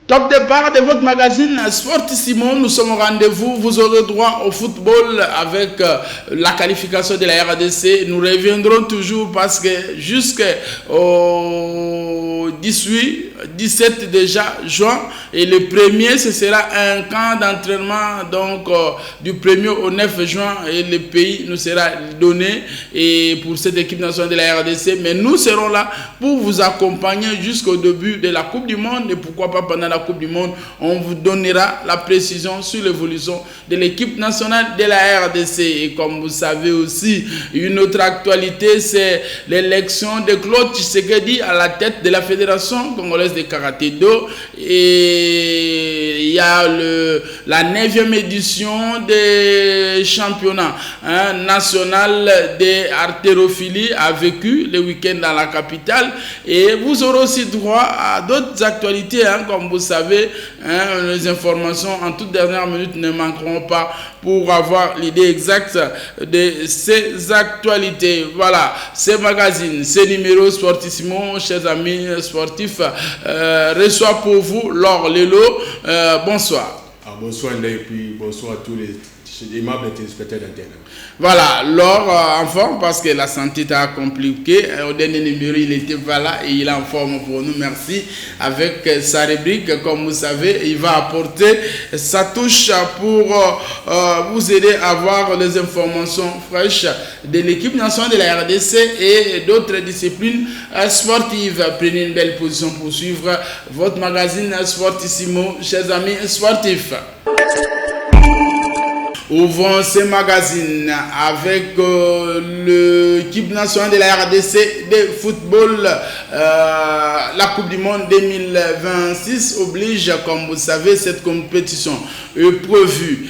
Top départ de votre magazine Sportissimo, nous sommes au rendez-vous, vous aurez droit au football avec la qualification de la RDC. Nous reviendrons toujours parce que jusqu'au 17 déjà juin et le premier ce sera un camp d'entraînement donc du 1er au 9 juin et le pays nous sera donné et pour cette équipe nationale de la RDC, mais nous serons là pour vous accompagner jusqu'au début de la Coupe du Monde et pourquoi pas pendant la Coupe du Monde, on vous donnera la précision sur l'évolution de l'équipe nationale de la RDC. Et comme vous savez aussi, une autre actualité, c'est l'élection de Claude Tshisekedi à la tête de la Fédération congolaise de karaté-do. Et il y a la 9e édition des championnats national de haltérophilie a vécu le week-end dans la capitale. Et vous aurez aussi droit à d'autres actualités, comme vous savez, les informations en toute dernière minute ne manqueront pas pour avoir l'idée exacte de ces actualités. Voilà, ces magazines, ces numéros Sportissimo, chers amis sportifs, reçoit pour vous Laure Lelo. Bonsoir. Bonsoir et puis bonsoir à tous les aimables téléspectateurs d'Antenne. Voilà, Laure en forme parce que la santé t'a compliqué. Au dernier numéro, il était pas là et il est en forme pour nous. Merci. Avec sa rubrique, comme vous savez, il va apporter sa touche pour vous aider à avoir les informations fraîches de l'équipe nationale de la RDC et d'autres disciplines sportives. Prenez une belle position pour suivre votre magazine Sportissimo, chers amis sportifs. Ouvrons ce magazine avec l'équipe nationale de la RDC de football. La Coupe du Monde 2026 oblige, comme vous savez, cette compétition est prévue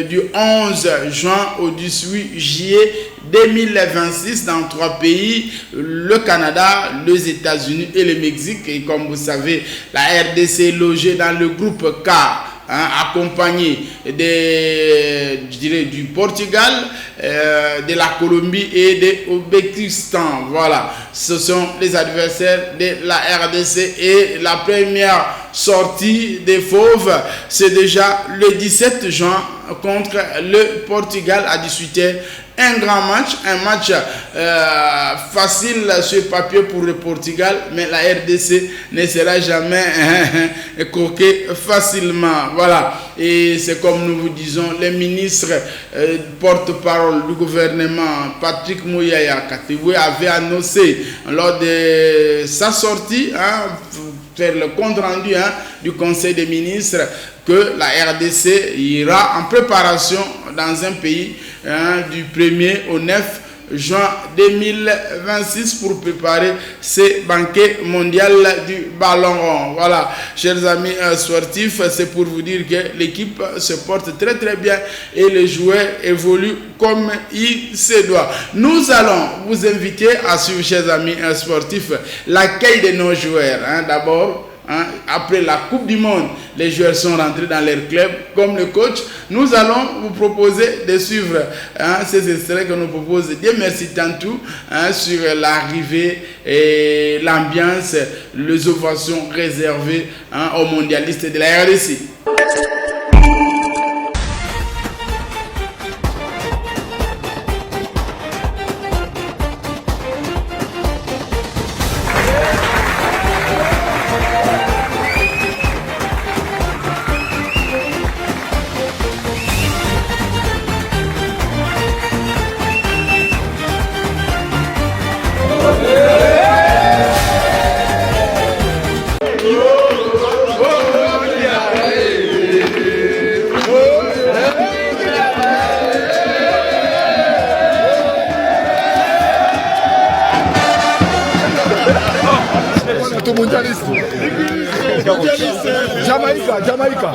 du 11 juin au 18 juillet 2026 dans 3 pays, le Canada, les États-Unis et le Mexique. Et comme vous savez, la RDC est logée dans le groupe K. Accompagné du Portugal, de la Colombie et de l'Ouzbékistan. Voilà, ce sont les adversaires de la RDC et la première sortie des Fauves, c'est déjà le 17 juin contre le Portugal à 18h. Un grand match, facile sur papier pour le Portugal, mais la RDC ne sera jamais coquée facilement. Voilà, et c'est comme nous vous disons, le ministre porte-parole du gouvernement, Patrick Mouyaya Katiboué, avait annoncé lors de sa sortie, faire le compte rendu du Conseil des ministres, que la RDC ira en préparation dans un pays du 1er au 9 juin 2026 pour préparer ce banquet mondial du ballon rond. Voilà, chers amis sportifs, c'est pour vous dire que l'équipe se porte très très bien et les joueurs évoluent comme il se doit. Nous allons vous inviter à suivre, chers amis sportifs, l'accueil de nos joueurs. D'abord, après la Coupe du Monde, les joueurs sont rentrés dans leur club comme le coach. Nous allons vous proposer de suivre ces extraits que nous propose Dieu merci Tantou sur l'arrivée et l'ambiance, les ovations réservées aux mondialistes de la RDC. Jamaïca. Jamaïca.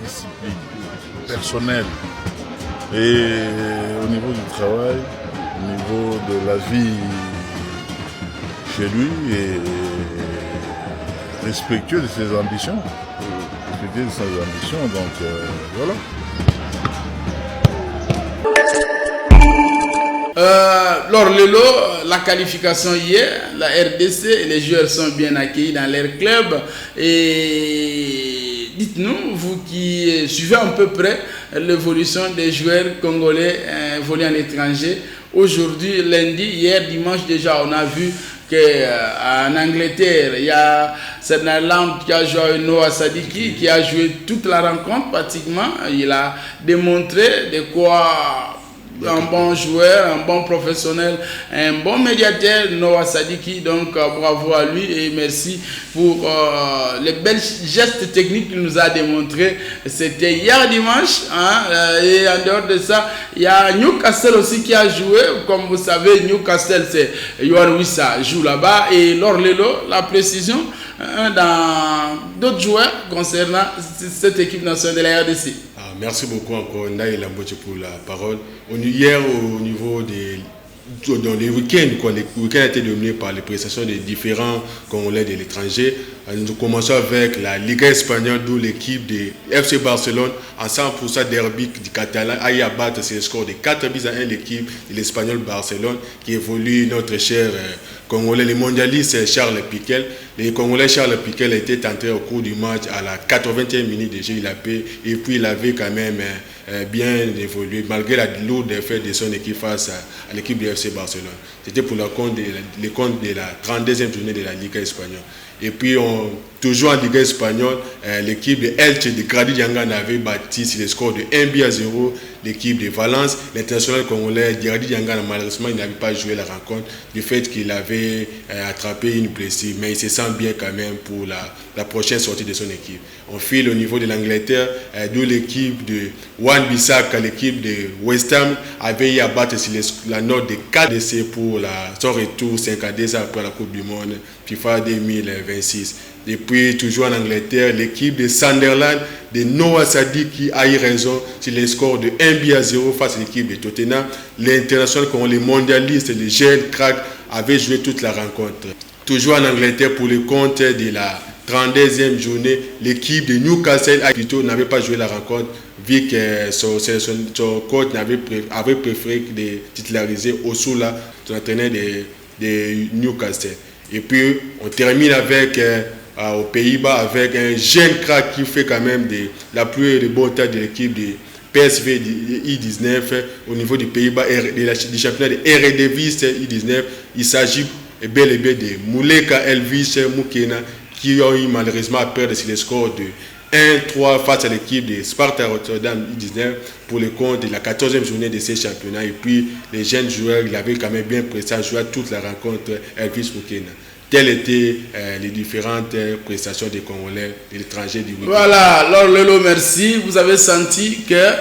discipline personnelle et au niveau du travail, au niveau de la vie chez lui et respectueux de ses ambitions. Respectueux de ses ambitions, donc voilà. Lors Lelo, la qualification hier, la RDC et les joueurs sont bien accueillis dans leur club. Et dites-nous, vous qui suivez à peu près l'évolution des joueurs congolais volés à l'étranger, aujourd'hui, lundi, hier, dimanche déjà, on a vu qu'en Angleterre, il y a Sunderland qui a joué Noah Sadiki, qui a joué toute la rencontre pratiquement. Il a démontré de quoi un bon joueur, un bon professionnel, un bon médiateur, Noah Sadiki. Donc bravo à lui et merci pour les belles gestes techniques qu'il nous a démontré. C'était hier dimanche, hein, et en dehors de ça, il y a Newcastle aussi qui a joué. Comme vous savez, Newcastle, c'est Yohan Wissa joue là-bas. Et Lors Lelo, la précision dans d'autres joueurs concernant cette équipe nationale de la RDC. Merci beaucoup encore, Ndaï Lamboche, pour la parole. Hier, au niveau des... Dans les week-ends, les week-ends étaient dominés par les prestations des différents Congolais de l'étranger. Nous commençons avec la Liga espagnole, d'où l'équipe de FC Barcelone, en 100% derby du Catalan, a eu à battre sur le score de 4-1 l'équipe de l'Espagnol Barcelone, qui évolue notre cher Congolais, le mondialiste Charles Piquel. Le Congolais Charles Piquel était entré au cours du match à la 80e minute de jeu, et puis il avait quand même bien évolué, malgré la lourde défaite de son équipe face à l'équipe du FC Barcelone. C'était pour le compte de la 32e journée de la Liga espagnole. Et puis, toujours en Liga espagnole, l'équipe de Elche de Grady Dianga avait battu sur le score de 1-0 l'équipe de Valence. L'international congolais Grady Dianga, malheureusement, il n'avait pas joué la rencontre du fait qu'il avait attrapé une blessure. Mais il se sent bien quand même pour la prochaine sortie de son équipe. On file au niveau de l'Angleterre, d'où l'équipe de Wan-Bissaka, l'équipe de West Ham, avait eu à battre sur la note de 4-0 pour son retour 5-2 après la Coupe du Monde FIFA 2026. Et puis, toujours en Angleterre, l'équipe de Sunderland, de Noah Sadiki, a eu raison sur les scores de 1-0 face à l'équipe de Tottenham. L'international, comme les mondialistes, les jeunes cracks, avaient joué toute la rencontre. Toujours en Angleterre, pour le compte de la 32e journée, l'équipe de Newcastle n'avait pas joué la rencontre, vu que son coach avait préféré de titulariser Osula, son entraîneur de Newcastle. Et puis, on termine avec, aux Pays-Bas, avec un jeune crack qui fait quand même la plus bonne tête de l'équipe de PSV I-19 au niveau des Pays-Bas, du championnat de Eredivisie I-19. Il s'agit bel et bien de Muleka Elvis Mukena, qui ont eu malheureusement à perdre sur le score de 1-3 face à l'équipe de Sparta Rotterdam I-19 pour le compte de la 14e journée de ces championnats. Et puis les jeunes joueurs, ils avaient quand même bien pressé à jouer toute la rencontre Elvis Mukena. Telles étaient les différentes prestations des Congolais de l'étranger du week-end. Voilà, Lors Lelo, merci. Vous avez senti que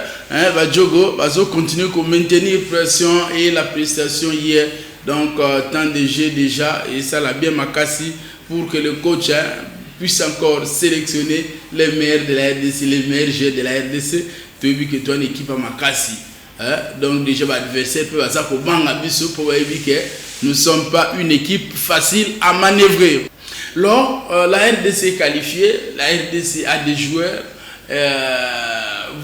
Djogo va continuer à maintenir pression et la prestation hier. Donc, tant de jeux déjà, et ça l'a bien macassi pour que le coach puisse encore sélectionner les meilleurs de la RDC, les meilleurs jeux de la RDC. Tu as vu que toi, une équipe à macassi. Donc, déjà, l'adversaire peut passer pour Banga Bissou pour voir que nous ne sommes pas une équipe facile à manœuvrer. Lors, la RDC est qualifiée, la RDC a des joueurs.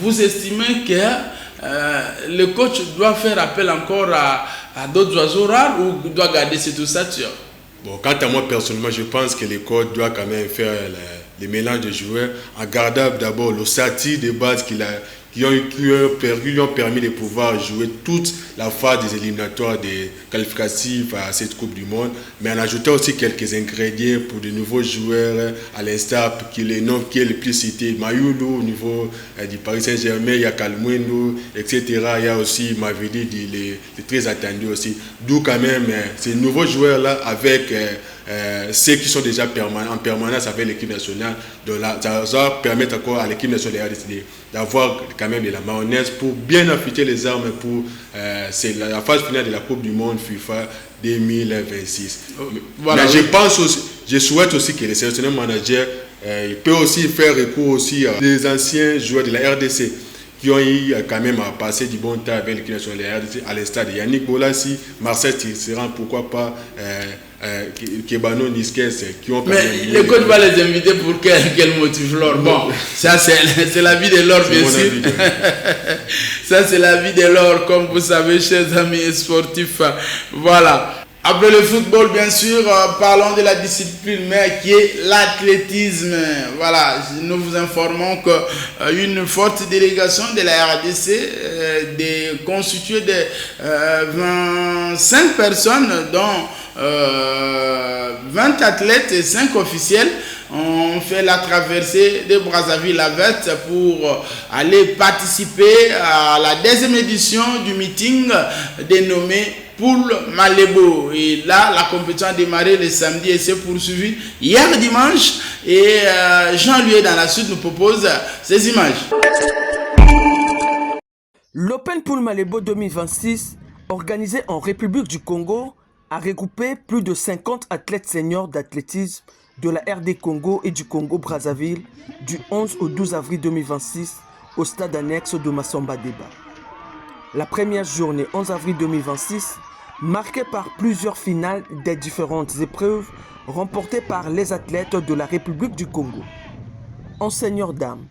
Vous estimez que le coach doit faire appel encore à d'autres oiseaux rares ou doit garder cette ossature? Bon, quant à moi, personnellement, je pense que le coach doit quand même faire le mélange de joueurs en gardant d'abord l'ossature de base qui lui ont permis de pouvoir jouer toute la phase des éliminatoires des qualificatifs à cette Coupe du Monde, mais en ajoutant aussi quelques ingrédients pour de nouveaux joueurs, à l'instar qui les noms qui est le plus cité, Mayoulou au niveau du Paris Saint-Germain, il y a Kalmouindou, etc. Il y a aussi Mavidi, les très attendu aussi. D'où quand même ces nouveaux joueurs-là avec ceux qui sont déjà en permanence avec l'équipe nationale, ça va permettre encore à l'équipe nationale d'avoir quand même de la mayonnaise pour bien affûter les armes pour c'est la phase finale de la Coupe du Monde FIFA 2026. Voilà, mais je souhaite aussi que les sélectionneurs managers il peut aussi faire recours aussi à des anciens joueurs de la RDC qui ont eu quand même à passer du bon temps avec l'équipe nationale de la RDC, à l'instar de Yannick Bolassi, Marcel Tisserand, pourquoi pas Kebano Niskes, qui ont quand mais même... le coach va les inviter pour quel motif, Laure? Bon, ça c'est la vie de Laure, bien sûr. Ça c'est la vie de Laure, comme vous savez, chers amis sportifs. Voilà. Après le football, bien sûr, parlons de la discipline mère qui est l'athlétisme. Voilà, nous vous informons qu'une forte délégation de la RDC, constituée de 25 personnes, dont 20 athlètes et 5 officiels, ont fait la traversée de Brazzaville à Vette pour aller participer à la 2e édition du meeting dénommé Poule Malébo. Et là, la compétition a démarré le samedi et s'est poursuivie hier dimanche. Et Jean-Louis dans la suite nous propose ces images. L'Open Poule Malébo 2026, organisé en République du Congo, a regroupé plus de 50 athlètes seniors d'athlétisme de la RD Congo et du Congo-Brazzaville du 11 au 12 avril 2026 au stade annexe de Massamba Débat. La première journée, 11 avril 2026, marquée par plusieurs finales des différentes épreuves remportées par les athlètes de la République du Congo. En senior dames,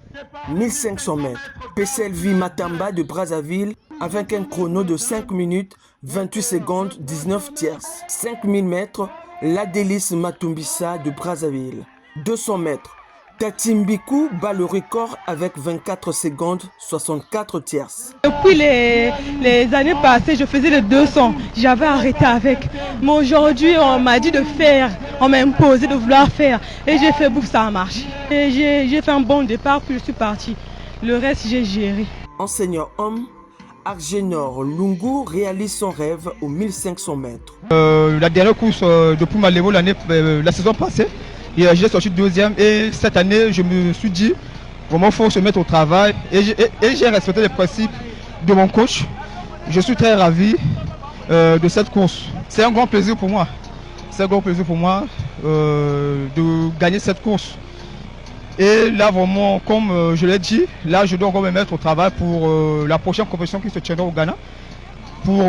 1500 mètres, PCLV Matamba de Brazzaville avec un chrono de 5 minutes 28 secondes 19 tierces. 5000 mètres, La Délice Matumbisa de Brazzaville. 200 mètres, Tatimbiku bat le record avec 24 secondes 64 tierces. Depuis les années passées, je faisais les 200. J'avais arrêté avec. Mais aujourd'hui, on m'a dit de faire. On m'a imposé de vouloir faire. Et j'ai fait bouffe, ça a marché. Et j'ai fait un bon départ, puis je suis partie. Le reste, j'ai géré. En senior homme, Argenor Lungu réalise son rêve aux 1500 mètres. La dernière course de Poule Malébo la saison passée, j'ai sorti 2e et cette année je me suis dit vraiment il faut se mettre au travail et j'ai respecté les principes de mon coach. Je suis très ravi de cette course. C'est un grand plaisir pour moi. C'est un grand plaisir pour moi de gagner cette course. Et là vraiment, comme je l'ai dit, là je dois encore me mettre au travail pour la prochaine compétition qui se tiendra au Ghana pour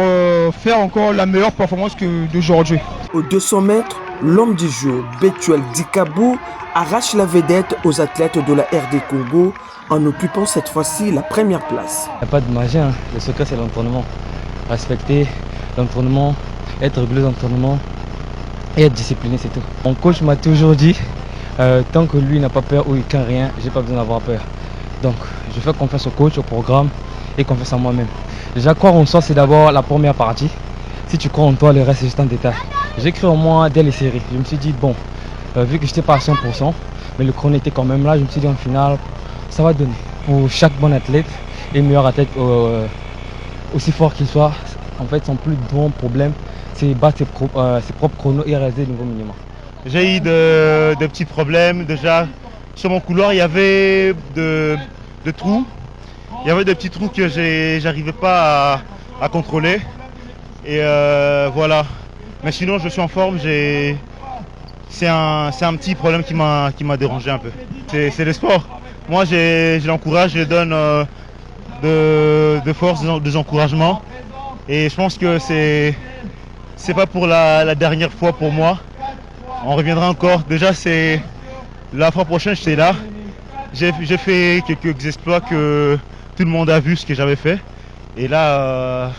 faire encore la meilleure performance que d'aujourd'hui. Aux 200 mètres, l'homme du jour, Betuel Dikabou, arrache la vedette aux athlètes de la RD Congo en occupant cette fois-ci la première place. Il n'y a pas de magie, hein. Le secret c'est l'entraînement. Respecter l'entraînement, être régulier d'entraînement et être discipliné, c'est tout. Mon coach m'a toujours dit, tant que lui n'a pas peur ou il ne craint rien, j'ai pas besoin d'avoir peur. Donc je fais confiance au coach, au programme et confiance en moi-même. Déjà croire en soi c'est d'abord la première partie. Si tu crois en toi, le reste c'est juste un détail. J'ai cru en moi dès les séries. Je me suis dit bon, vu que j'étais pas à 100%, mais le chrono était quand même là, je me suis dit en finale, ça va donner. Pour chaque bon athlète et meilleur athlète, aussi fort qu'il soit, en fait son plus grand problème c'est battre ses propres chronos et réaliser le niveau minimum. J'ai eu de petits problèmes. Déjà, sur mon couloir, il y avait de trous. Il y avait des petits trous que j'arrivais pas à contrôler. Et voilà. Mais sinon, je suis en forme. C'est un petit problème qui m'a dérangé un peu. C'est le sport. Moi, je l'encourage, je donne de force, des encouragements. Et je pense que c'est pas pour la dernière fois pour moi. On reviendra encore. Déjà, c'est la fois prochaine, j'étais là. J'ai fait quelques exploits que tout le monde a vu ce que j'avais fait. Et là,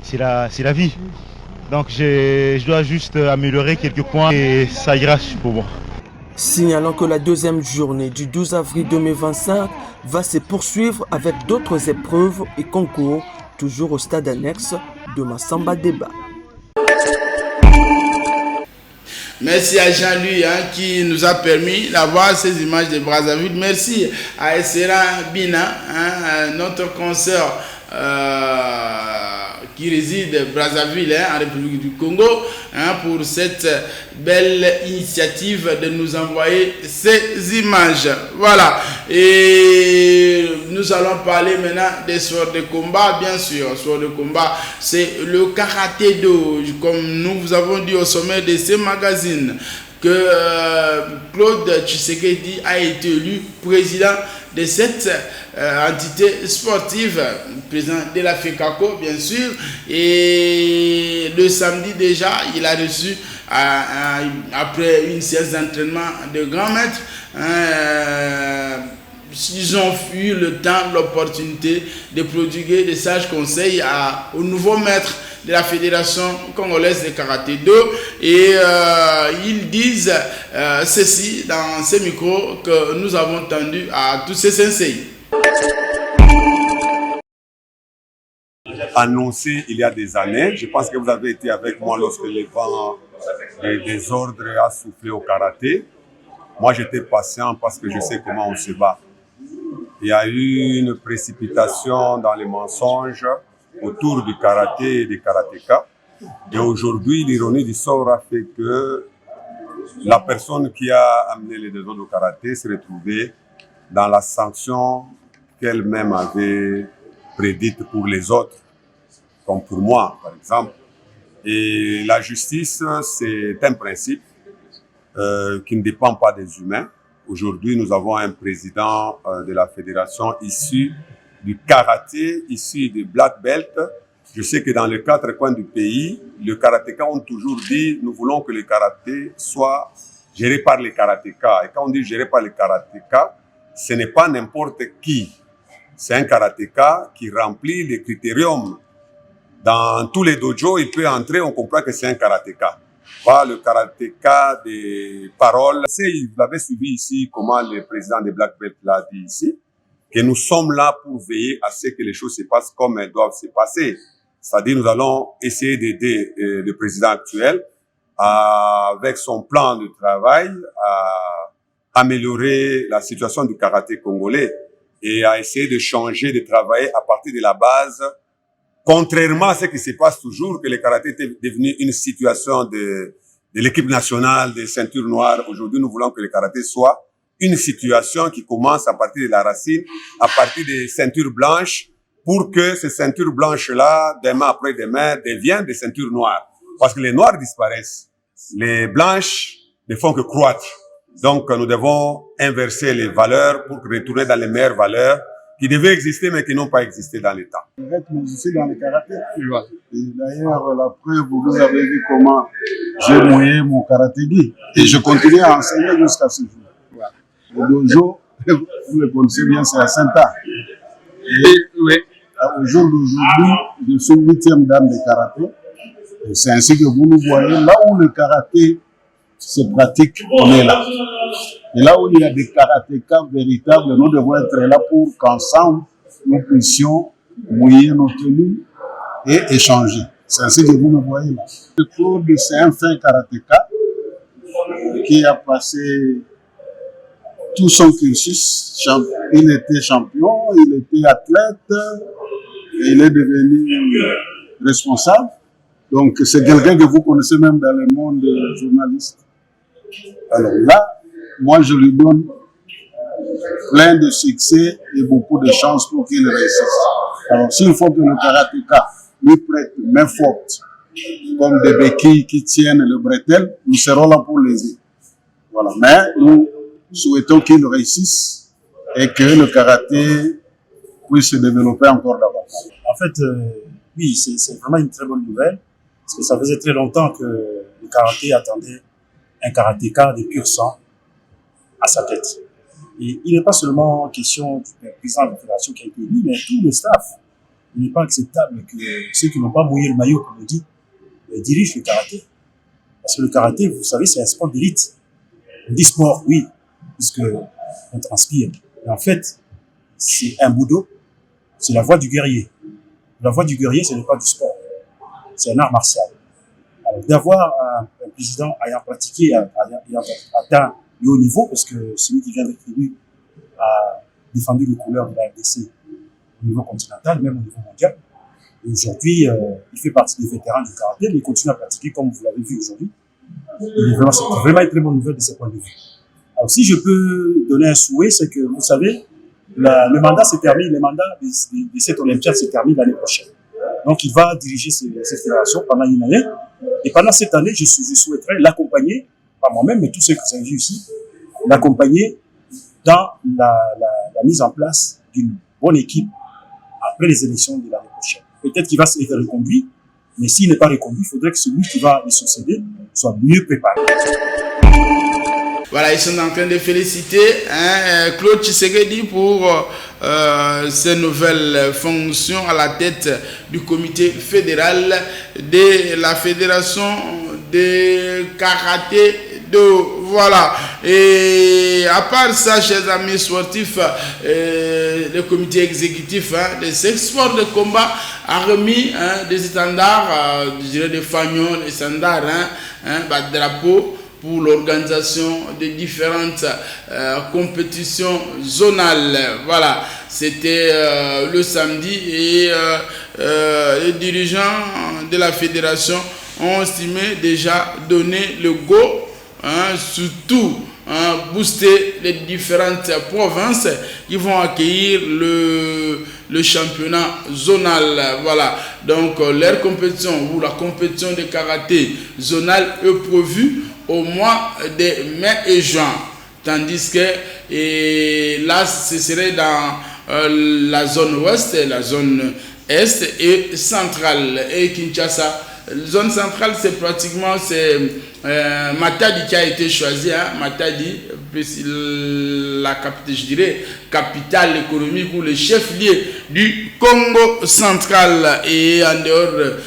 c'est la vie. Donc, je dois juste améliorer quelques points et ça ira pour moi. Signalant que la deuxième journée du 12 avril 2025 va se poursuivre avec d'autres épreuves et concours, toujours au stade annexe de Massamba Débat. Merci à Jean-Louis qui nous a permis d'avoir ces images de Brazzaville. Merci à Essera Bina, notre consoeur qui réside à Brazzaville, en République du Congo, pour cette belle initiative de nous envoyer ces images. Voilà. Et nous allons parler maintenant des sports de combat, bien sûr. Sport de combat, c'est le karaté-do, comme nous vous avons dit au sommet de ces magazines. que Claude Tshisekedi a été élu président de cette entité sportive, président de la FECACO bien sûr, et le samedi déjà il a reçu après une séance d'entraînement de grands maîtres, ils ont eu le temps, l'opportunité de prodiguer des sages conseils au nouveau maître de la Fédération congolaise de karaté 2 et ils disent ceci dans ces micros que nous avons tendu à tous ces sensei. Annoncé il y a des années, je pense que vous avez été avec moi lorsque le vent des désordres a soufflé au karaté. Moi j'étais patient parce que je sais comment on se bat. Il y a eu une précipitation dans les mensonges autour du karaté et des karatékas. Et aujourd'hui, l'ironie du sort a fait que la personne qui a amené les désordres au karaté s'est retrouvée dans la sanction qu'elle-même avait prédite pour les autres, comme pour moi, par exemple. Et la justice, c'est un principe qui ne dépend pas des humains. Aujourd'hui, nous avons un président de la fédération issu du karaté, issu du black belt. Je sais que dans les 4 coins du pays, les karatékas ont toujours dit « nous voulons que le karaté soit géré par les karatékas ». Et quand on dit « géré par les karatékas », ce n'est pas n'importe qui. C'est un karatéka qui remplit les critériums. Dans tous les dojos, il peut entrer, on comprend que c'est un karatéka. Pas le karatéka des paroles. Vous l'avez suivi ici, comment le président des Black Belt l'a dit ici, que nous sommes là pour veiller à ce que les choses se passent comme elles doivent se passer. C'est-à-dire, nous allons essayer d'aider le président actuel avec son plan de travail à améliorer la situation du karaté congolais et à essayer de changer, de travailler à partir de la base. Contrairement à ce qui se passe toujours, que le karaté est devenu une situation de l'équipe nationale des ceintures noires. Aujourd'hui, nous voulons que le karaté soit une situation qui commence à partir de la racine, à partir des ceintures blanches, pour que ces ceintures blanches-là, demain après demain, deviennent des ceintures noires. Parce que les noirs disparaissent. Les blanches ne font que croître. Donc, nous devons inverser les valeurs pour retourner dans les meilleures valeurs qui devaient exister mais qui n'ont pas existé dans le temps. Je suis dans le karaté. Et d'ailleurs, la preuve, vous avez vu comment j'ai mouillé mon karaté-gi. Et je continue à enseigner jusqu'à ce jour. Le dojo, vous le connaissez bien, c'est à Saint-A. Et au jour d'aujourd'hui, je suis 8e dame de karaté. Et c'est ainsi que vous nous voyez, là où le karaté se pratique, on est là. Et là où il y a des karatékas véritables, nous devons être là pour qu'ensemble, nous puissions mouiller nos tenues et échanger. C'est ainsi que vous me voyez là. Le Claude, c'est un fin karatéka qui a passé tout son cursus. Il était champion, il était athlète, et il est devenu responsable. Donc c'est quelqu'un que vous connaissez même dans le monde journaliste. Alors là, moi je lui donne plein de succès et beaucoup de chance pour qu'il réussisse. Alors s'il faut que le karatéka lui prête main forte, comme des béquilles qui tiennent le bretelle, nous serons là pour l'aider. Voilà. Mais nous souhaitons qu'il réussisse et que le karaté puisse se développer encore davantage. En fait, oui, c'est vraiment une très bonne nouvelle, parce que ça faisait très longtemps que le karaté attendait un karatéka de pur sang à sa tête. Et il n'est pas seulement question du président de la fédération qui a été élu, mais tout le staff. Il n'est pas acceptable que ceux qui n'ont pas mouillé le maillot, comme on dit, dirigent le karaté. Parce que le karaté, vous savez, c'est un sport d'élite. On dit sport, oui, puisque on transpire. Mais en fait, c'est un budo, c'est la voie du guerrier. La voie du guerrier, ce n'est pas du sport. C'est un art martial. Alors, d'avoir un président ayant pratiqué, ayant atteint le haut niveau, parce que celui qui vient d'être élu a défendu les couleurs de la RDC au niveau continental, même au niveau mondial. Et aujourd'hui, il fait partie des vétérans du karaté, mais il continue à pratiquer comme vous l'avez vu aujourd'hui. C'est vraiment une très bonne nouvelle de ce point de vue. Alors, si je peux donner un souhait, c'est que, vous savez, le mandat se termine, le mandat de cette Olympiade se termine l'année prochaine. Donc, il va diriger cette fédération pendant une année. Et pendant cette année, je souhaiterais l'accompagner pas moi-même, mais tous ceux qui sont venus ici, d'accompagner dans la mise en place d'une bonne équipe après les élections de l'année prochaine. Peut-être qu'il va être reconduit, mais s'il n'est pas reconduit, il faudrait que celui qui va lui succéder soit mieux préparé. Voilà, ils sont en train de féliciter Claude Tshisekedi pour ses nouvelles fonctions à la tête du comité fédéral de la fédération de karaté de voilà. Et à part ça, chers amis sportifs, le comité exécutif des sports de combat a remis des standards, je dirais des fanions, des standards, drapeaux pour l'organisation de différentes compétitions zonales. Voilà, c'était le samedi et les dirigeants de la fédération ont estimé déjà donner le go, surtout booster les différentes provinces qui vont accueillir le championnat zonal. Voilà, donc leur compétition ou la compétition de karaté zonal est prévue au mois de mai et juin, tandis que là ce serait dans la zone ouest, la zone est et centrale. Et Kinshasa, zone centrale, c'est pratiquement Matadi qui a été choisi, Matadi, la capitale, je dirais, capitale économique ou le chef-lieu du Congo central. Et en dehors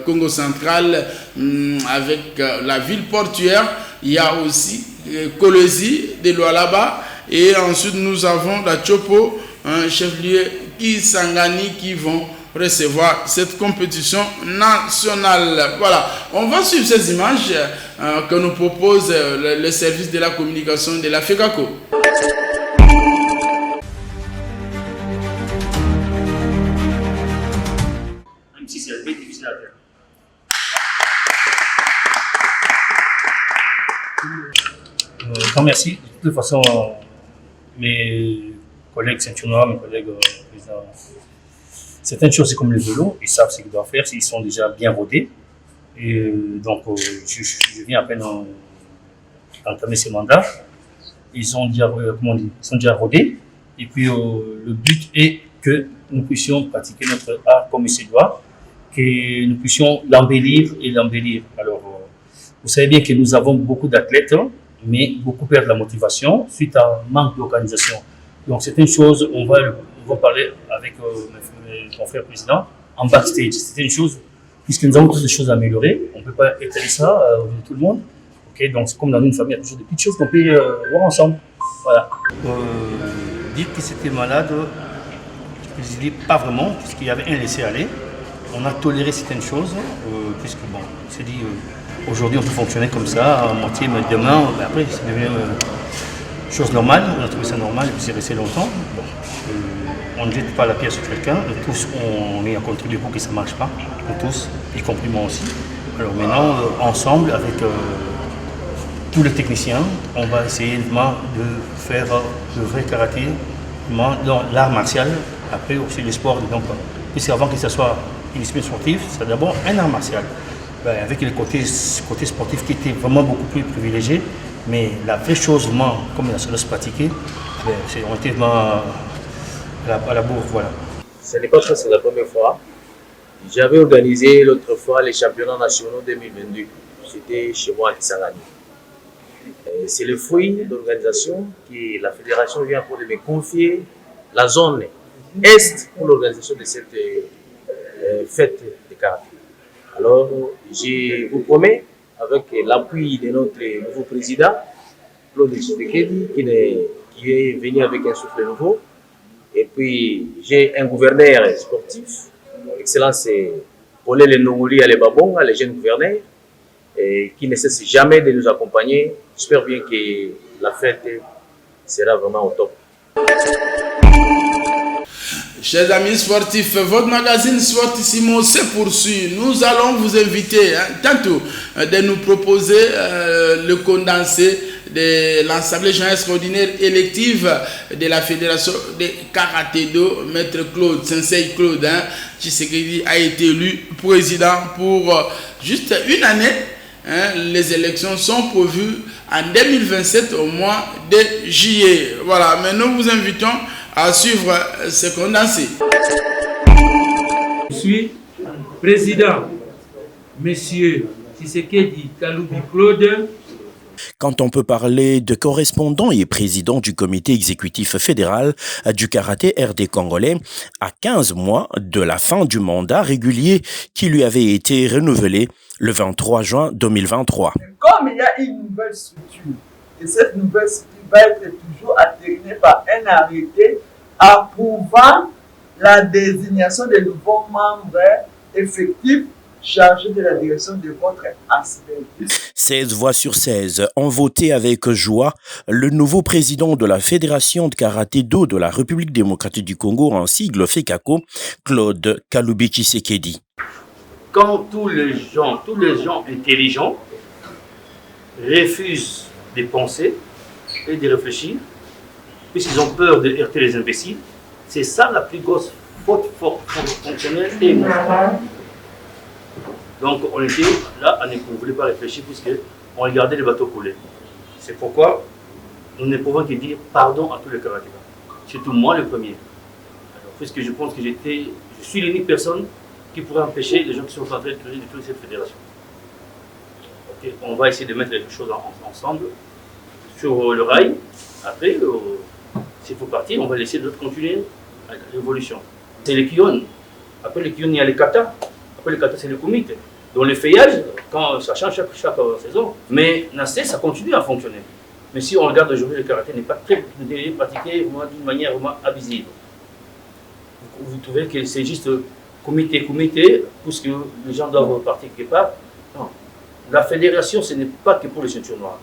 Congo central, avec la ville portuaire, il y a aussi Kolwezi de Lualaba, et ensuite nous avons la Chopo, un chef-lieu Kisangani, qui vont recevoir cette compétition nationale. Voilà, on va suivre ces images que nous propose le service de la communication de la FECACO. Même si c'est difficile à faire. Grand merci. De toute façon, mes collègues ceinture noire, mes collègues présidents, certaines choses, c'est comme le vélo, ils savent ce qu'ils doivent faire, ils sont déjà bien rodés. Et donc, je viens à peine d'entamer ces mandats. Ils sont déjà, ils sont déjà rodés. Et puis, le but est que nous puissions pratiquer notre art comme il se doit, que nous puissions l'embellir et l'embellir. Alors, vous savez bien que nous avons beaucoup d'athlètes, mais beaucoup perdent la motivation suite à un manque d'organisation. Donc, c'est une chose, on va parler avec mon frère président en backstage. C'est une chose, puisque nous avons toutes des choses à améliorer, on ne peut pas étaler ça au niveau de tout le monde. Okay, donc, c'est comme dans une famille, il y a toujours des petites choses qu'on peut voir ensemble. Voilà. Dire que c'était malade, je ne dis pas vraiment, puisqu'il y avait un laisser-aller. On a toléré certaines choses, puisque bon, on s'est dit, aujourd'hui on peut fonctionner comme ça, à moitié, mais demain, après, c'est devenu chose normale, on a trouvé ça normal et puis c'est resté longtemps. Bon, on ne jette pas la pierre sur quelqu'un, nous tous on est à contribuer pour que ça ne marche pas, nous tous, y compris moi aussi. Alors maintenant, ensemble, avec tous les techniciens, on va essayer de faire le vrai karaté, l'art martial, après aussi le sport. Donc, puisque avant que ce soit une discipline sportive, c'est d'abord un art martial. Ben, avec le côté sportif qui était vraiment beaucoup plus privilégié, mais la vraie chose, comme la se pratiquer, ben, on était vraiment à la bourre, voilà. Ce n'est pas ça, c'est la première fois. J'avais organisé l'autre fois les championnats nationaux 2022. C'était chez moi à Kisangani. C'est le fruit d'organisation que la fédération vient pour me confier la zone Est pour l'organisation de cette fête de karaté. Alors, je vous promets, avec l'appui de notre nouveau président, Claude Tshisekedi, qui est venu avec un souffle nouveau, et puis j'ai un gouverneur sportif, Excellence Paulé Nongoli Alebabonga, le jeune gouverneur, qui ne cesse jamais de nous accompagner. J'espère bien que la fête sera vraiment au top. Chers amis sportifs, votre magazine Sportissimo se poursuit. Nous allons vous inviter tantôt de nous proposer le condensé de l'Assemblée générale extraordinaire élective de la Fédération de Karaté-Do. Maître Claude, Sensei Claude Tshisekedi a été élu président pour juste une année. les élections sont prévues en 2027 au mois de juillet. Voilà, mais nous vous invitons à suivre ce condensé. Je suis président, monsieur Tshisekedi Kaloubi Claude. Quand on peut parler de correspondant et président du comité exécutif fédéral du karaté RD congolais, à 15 mois de la fin du mandat régulier qui lui avait été renouvelé le 23 juin 2023. Comme il y a une nouvelle structure, et cette nouvelle structure va être toujours alternée par un arrêté approuvant la désignation des nouveaux membres effectifs chargé de la direction de votre aspect. 16 voix sur 16 ont voté avec joie le nouveau président de la Fédération de karaté-do de la République démocratique du Congo, en sigle FECACO, Claude Kaloubi Tshisekedi. Quand tous les gens intelligents refusent de penser et de réfléchir, puisqu'ils ont peur de heurter les imbéciles, c'est ça la plus grosse faute fonctionnelle et émotionnelle. Donc on était là, on ne voulait pas réfléchir puisqu'on regardait les bateaux couler. C'est pourquoi nous ne pouvons que dire pardon à tous les karatékas. Surtout moi le premier. Alors, puisque je pense que je suis l'unique personne qui pourrait empêcher les gens qui sont en train de détruire cette fédération. Okay. On va essayer de mettre les choses ensemble sur le rail. Après, s'il faut partir, on va laisser d'autres continuer l'évolution. C'est les Kion. Après les Kion, il y a les kata. Après les kata, c'est le comité. Dans le feuillage, quand ça change chaque saison. Mais Nassé, ça continue à fonctionner. Mais si on regarde aujourd'hui, le karaté n'est pas très pratiqué d'une manière vraiment abusive. Vous trouvez que c'est juste comité, puisque les gens doivent partir quelque part. Non. La fédération, ce n'est pas que pour les ceintures noires.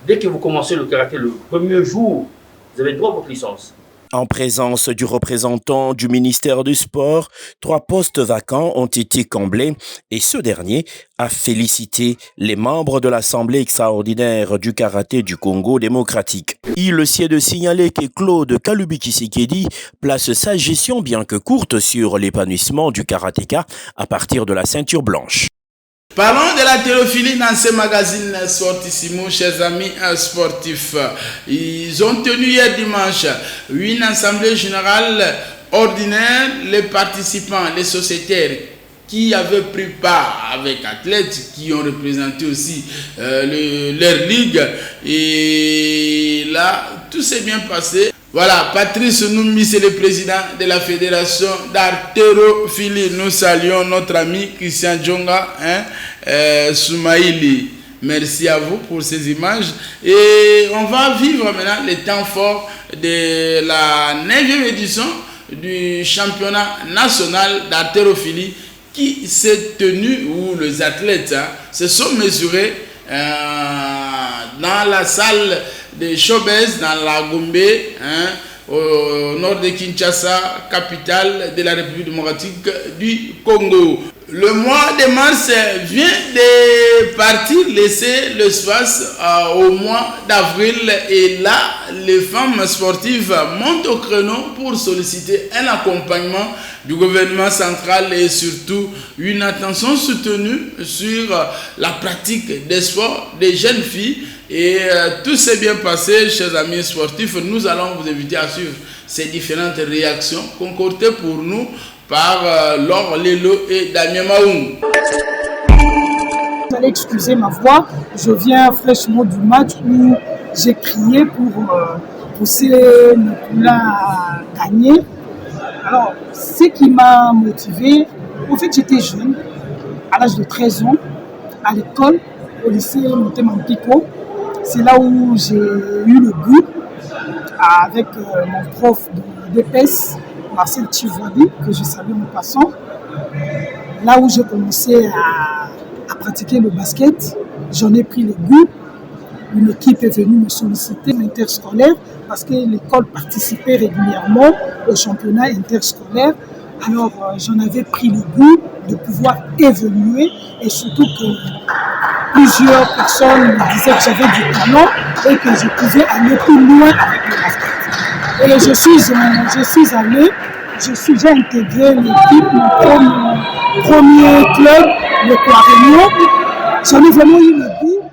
Dès que vous commencez le karaté le premier jour, vous avez droit à votre licence. En présence du représentant du ministère du Sport, 3 postes vacants ont été comblés et ce dernier a félicité les membres de l'Assemblée extraordinaire du karaté du Congo démocratique. Il sied de signaler que Claude Kaloubi Tshisekedi place sa gestion bien que courte sur l'épanouissement du karatéka à partir de la ceinture blanche. Parlons de la thérophilie dans ce magazine Sportissimo, chers amis sportifs. Ils ont tenu hier dimanche une assemblée générale ordinaire. Les participants, les sociétaires qui avaient pris part avec athlètes, qui ont représenté aussi leur ligue. Et là, tout s'est bien passé. Voilà, Patrice Noumi, c'est le président de la fédération d'haltérophilie. Nous saluons notre ami Christian Djonga, Soumaïli. Merci à vous pour ces images. Et on va vivre maintenant les temps forts de la 9e édition du championnat national d'haltérophilie qui s'est tenu, où les athlètes se sont mesurés dans la salle de Chobès, dans la Gombe, au nord de Kinshasa, capitale de la République démocratique du Congo. Le mois de mars vient de partir, laisser l'espace au mois d'avril, et là, les femmes sportives montent au créneau pour solliciter un accompagnement du gouvernement central et surtout une attention soutenue sur la pratique des sports des jeunes filles. Et tout s'est bien passé, chers amis sportifs. Nous allons vous inviter à suivre ces différentes réactions concoctées pour nous par Laure Lelo et Damien Maoum. Vous allez excuser ma voix, je viens fraîchement du match où j'ai crié pour pousser le poulain à gagner. Alors, ce qui m'a motivé, en fait j'étais jeune, à l'âge de 13 ans, à l'école, au lycée Motema Pico. C'est là où j'ai eu le goût, avec mon prof d'EPS, Marcel Chivwadi, que je salue en passant. Là où j'ai commencé à pratiquer le basket, j'en ai pris le goût. Une équipe est venue me solliciter, interscolaire, parce que l'école participait régulièrement au championnat interscolaire. Alors j'en avais pris le goût de pouvoir évoluer, et surtout que plusieurs personnes me disaient que j'avais du talent et que je pouvais aller plus loin avec le basket. Et j'ai intégré l'équipe, mon premier club, le Quaregno. j'en ai vraiment eu le goût.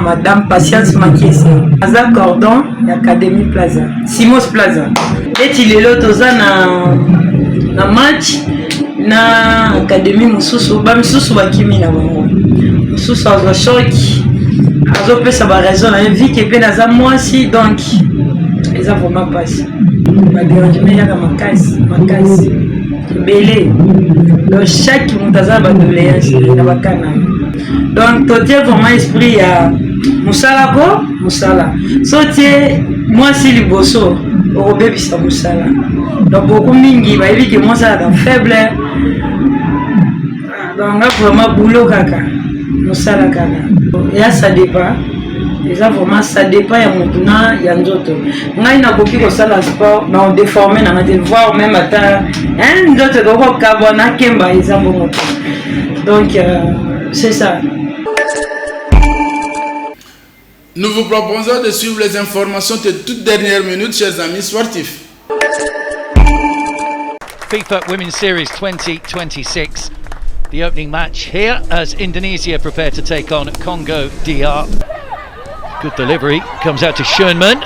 Madame Patience Makiesa Aza Cordon Academy Plaza Simos Plaza eti lelo toza na match na Academy mususu ba misusu bakimi na bango mususu azo choc azo pesa ba raison na vie que pe naza mwasi donc eza vraiment passe ba dérangement ya makasi belé donc chaque montaza ba doléance na bakana donc tu tiens vraiment esprit à musala ko musala so tie moi si liboso au bébisa musala donc beaucoup mingi ba ebi que moi ça da faible donc là vraiment boulot kaka musala kaka et ça dépend déjà vraiment ça dépend ya mutuna ya nzoto ngai na koki ko sala sport na on déformer na te voir même ata nzoto ko kabona kemba ezambo moto donc c'est ça. Nous vous proposons de suivre les informations de toutes dernières minutes, chers amis sportifs. FIFA Women's Series 2026. The opening match here as Indonesia prepare to take on Congo DR. Good delivery, comes out to Schönman.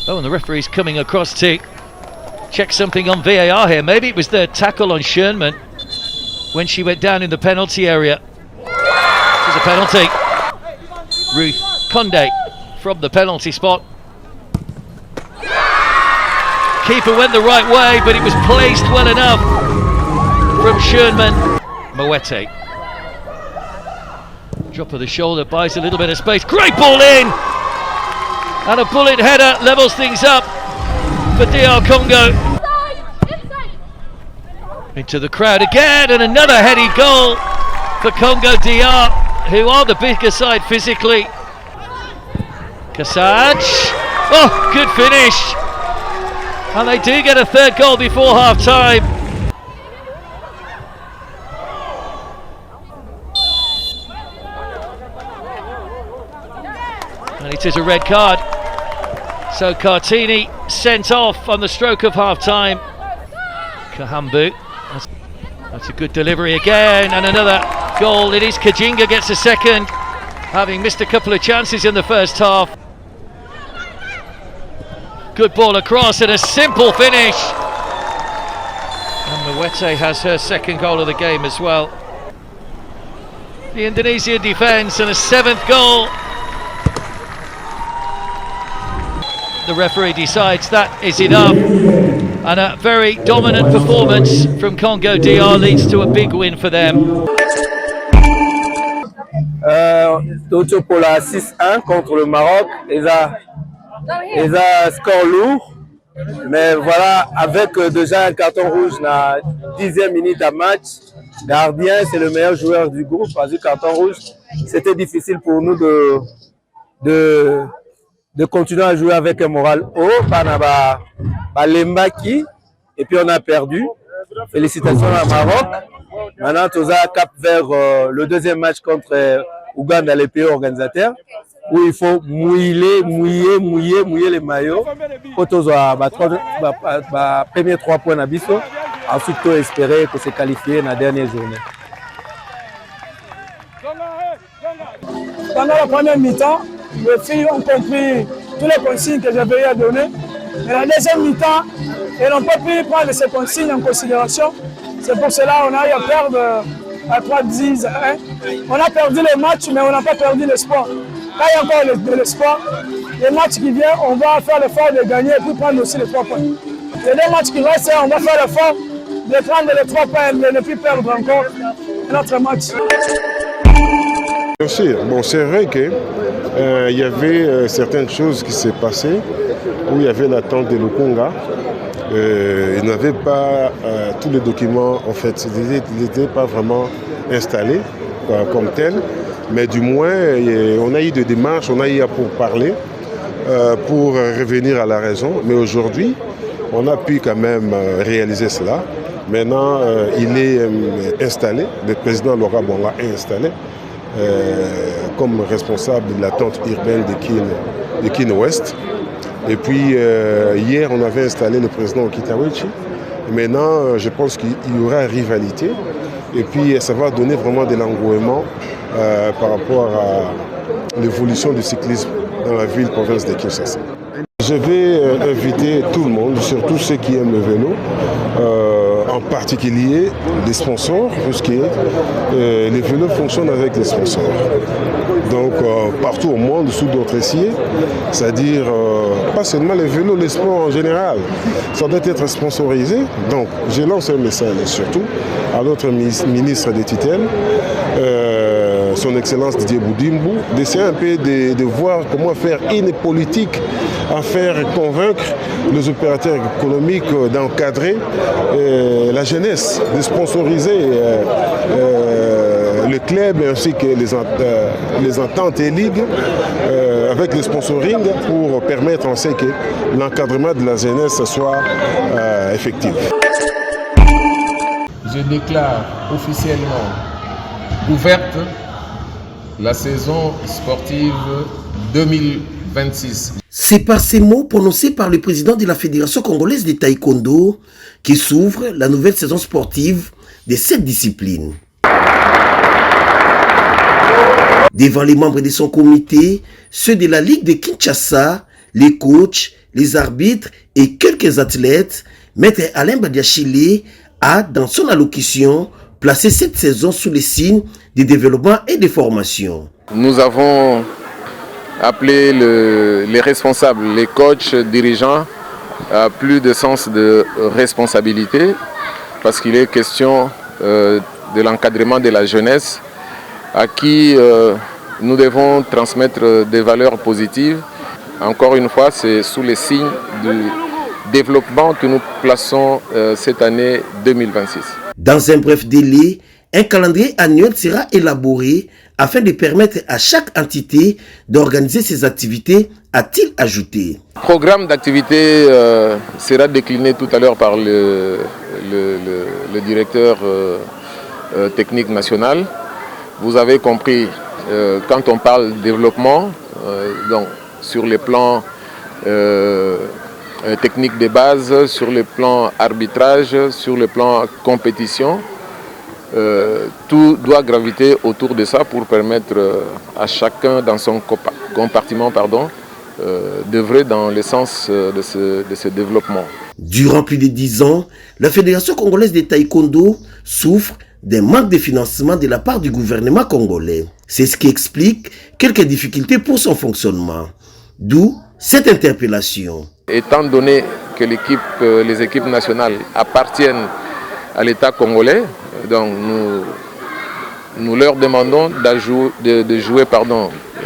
Oh, and the referee's coming across to check something on VAR here. Maybe it was the tackle on Schönman when she went down in the penalty area. There's a penalty. Ruth Conde from the penalty spot. Keeper went the right way, but it was placed well enough from Schönman. Moete. Drop of the shoulder, buys a little bit of space. Great ball in! And a bullet header levels things up for DR Congo. Into the crowd again, and another heady goal for Congo DR, who are the bigger side physically. Kasaj. Oh, good finish. And they do get a third goal before half time. And it is a red card. So Cartini sent off on the stroke of half time. Kahambu. That's a good delivery again, and another goal. It is Kajinga gets a second, having missed a couple of chances in the first half. Good ball across and a simple finish. And Moete has her second goal of the game as well. The Indonesian defence and a seventh goal. The referee decides that is enough. And a very dominant performance from Congo DR leads to a big win for them. Toto pour la 6-1 contre le Maroc. Ils ont score lourd, mais voilà, avec déjà un carton rouge dans la 10e minute à match, gardien c'est le meilleur joueur du groupe, parce que carton rouge, c'était difficile pour nous de continuer à jouer avec un moral haut, par Lembaki, et puis on a perdu. Félicitations à Maroc. Maintenant, tout ça cap vers le deuxième match contre Ouganda, les pays organisateurs, où il faut mouiller les maillots pour avoir les premiers 3 points à Bisso. Ensuite, on espérer que se qualifier dans la dernière journée. Pendant la première mi-temps, les filles ont compris tous les consignes que j'avais à donner. Mais la deuxième mi-temps, elles n'ont pas pu prendre ces consignes en considération. C'est pour cela qu'on a eu à perdre à 3-10. On a perdu le match, mais on n'a pas perdu l'espoir. Quand il y a encore de l'espoir, les matchs qui viennent, on va faire l'effort de gagner et puis prendre aussi les 3 points. Les 2 matchs qui restent, on va faire l'effort de prendre les 3 points et ne plus perdre encore notre match. Merci. Bon, c'est vrai qu'il y avait certaines choses qui s'est passées où il y avait l'attente de Lukunga. Il n'avait pas tous les documents, en fait, ils n'étaient pas vraiment installés comme tels. Mais du moins, on a eu des démarches, on a eu à pour parler, pour revenir à la raison. Mais aujourd'hui, on a pu quand même réaliser cela. Maintenant, il est installé, le président Laurent Bonga est installé comme responsable de l'attente urbaine de Kin Ouest. Et puis, hier, on avait installé le président Okitawichi. Maintenant, je pense qu'il y aura rivalité. Et puis, ça va donner vraiment de l'engouement par rapport à l'évolution du cyclisme dans la ville-province de Kinshasa. Je vais inviter tout le monde, surtout ceux qui aiment le vélo, en particulier les sponsors, parce que les vélos fonctionnent avec les sponsors. Donc partout au monde, sous d'autres essiers, c'est-à-dire pas seulement les vélos, les sports en général, ça doit être sponsorisé. Donc je lance un message surtout à notre ministre des tutelles, son Excellence Didier Boudimbo, d'essayer un peu de voir comment faire une politique à faire convaincre les opérateurs économiques d'encadrer la jeunesse, de sponsoriser le club ainsi que les ententes et ligues avec le sponsoring pour permettre en sait que l'encadrement de la jeunesse soit effectif. Je déclare officiellement ouverte la saison sportive 2026. C'est par ces mots prononcés par le président de la Fédération congolaise de taekwondo qui s'ouvre la nouvelle saison sportive de cette discipline. Devant les membres de son comité, ceux de la Ligue de Kinshasa, les coachs, les arbitres et quelques athlètes, Maître Alain Badiachile a, dans son allocution, placé cette saison sous les signes de développement et de formation. Nous avons appelé les responsables, les coachs, dirigeants, à plus de sens de responsabilité, parce qu'il est question de l'encadrement de la jeunesse, à qui nous devons transmettre des valeurs positives. Encore une fois, c'est sous les signes du développement que nous plaçons cette année 2026. Dans un bref délai, un calendrier annuel sera élaboré afin de permettre à chaque entité d'organiser ses activités, a-t-il ajouté. Le programme d'activité sera décliné tout à l'heure par le directeur technique national. Vous avez compris, quand on parle de développement, donc, sur les plans techniques de base, sur le plan arbitrage, sur le plan compétition, tout doit graviter autour de ça pour permettre à chacun dans son compartiment d'œuvrer dans le sens de ce développement. Durant plus de 10 ans, la Fédération congolaise de taekwondo souffre d'un manque de financement de la part du gouvernement congolais. C'est ce qui explique quelques difficultés pour son fonctionnement. D'où cette interpellation. Étant donné que les équipes nationales appartiennent à l'État congolais, donc nous leur demandons de jouer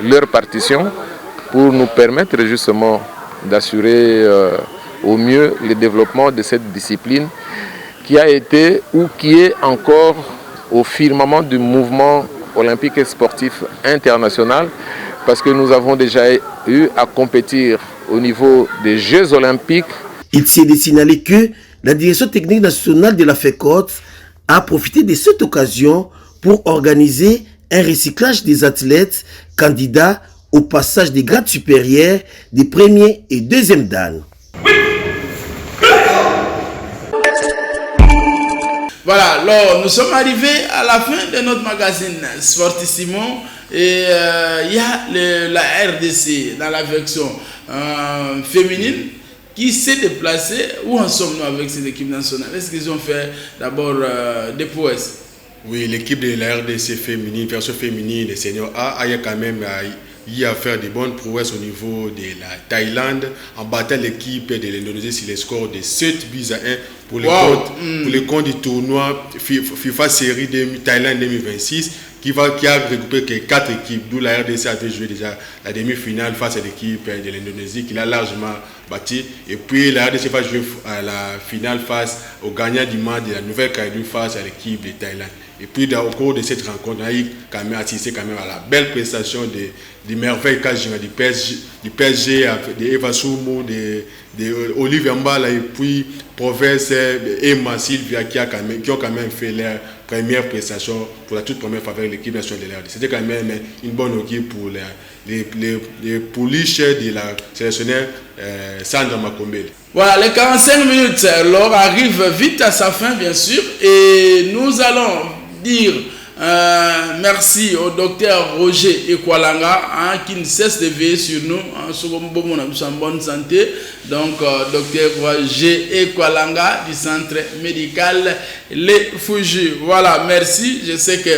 leur partition pour nous permettre justement d'assurer au mieux le développement de cette discipline qui a été ou qui est encore au firmament du mouvement olympique et sportif international, parce que nous avons déjà eu à compétir au niveau des Jeux olympiques. Il s'est de signaler que la direction technique nationale de la FECOT a profité de cette occasion pour organiser un recyclage des athlètes candidats au passage des grades supérieurs des premiers et deuxièmes dan. Voilà, alors nous sommes arrivés à la fin de notre magazine Sportissimo et il y a la RDC dans la version féminine qui s'est déplacée. Où en sommes-nous avec cette équipe nationale? Est-ce qu'ils ont fait d'abord des prouesses? Oui, l'équipe de la RDC féminine, version féminine des seniors A, a quand même à faire des bonnes prouesses au niveau de la Thaïlande en battant l'équipe de l'Indonésie sur les scores de 7-1 pour le compte du tournoi FIFA Série Thaïlande 2026 qui a regroupé 4 équipes, d'où la RDC avait joué déjà la demi-finale face à l'équipe de l'Indonésie qui l'a largement bâti. Et puis la RDC va jouer à la finale face au gagnant du match de la Nouvelle-Calédonie face à l'équipe de Thaïlande. Et puis au cours de cette rencontre, on a quand même assisté à la belle prestation des merveilles du PSG, de Eva Soumo, de Olivier Mbala et puis Province et Emma Sylvia qui ont quand même fait leur première prestation pour la toute première fois avec l'équipe nationale de l'RDC. C'était quand même une bonne équipe pour les pouliches de la sélectionnaire Sandra Makombele. Voilà, les 45 minutes arrivent vite à sa fin, bien sûr, et nous allons dire merci au docteur Roger Ekwalanga qui ne cesse de veiller sur nous, en bonne santé. Donc, docteur Roger Ekwalanga du centre médical Les Foujus. Voilà, merci. Je sais que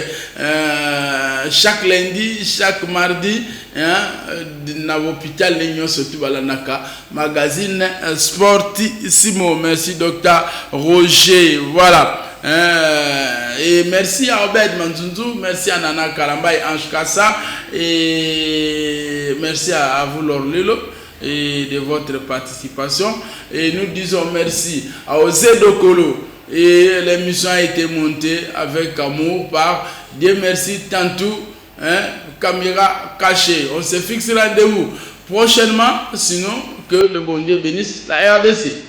chaque lundi, chaque mardi, dans l'hôpital Lignon, surtout à l'Anaka, magazine Sportissimo. Merci, docteur Roger. Voilà. Et merci à Obed Manzunzu, merci à Nana Kalamba et Ange Kassa, et merci à vous Lorlelo et de votre participation. Et nous disons merci à Ozé Dokolo. Et l'émission a été montée avec amour par Dieu merci Tantou, caméra cachée. On se fixe rendez-vous prochainement, sinon que le bon Dieu bénisse la RDC.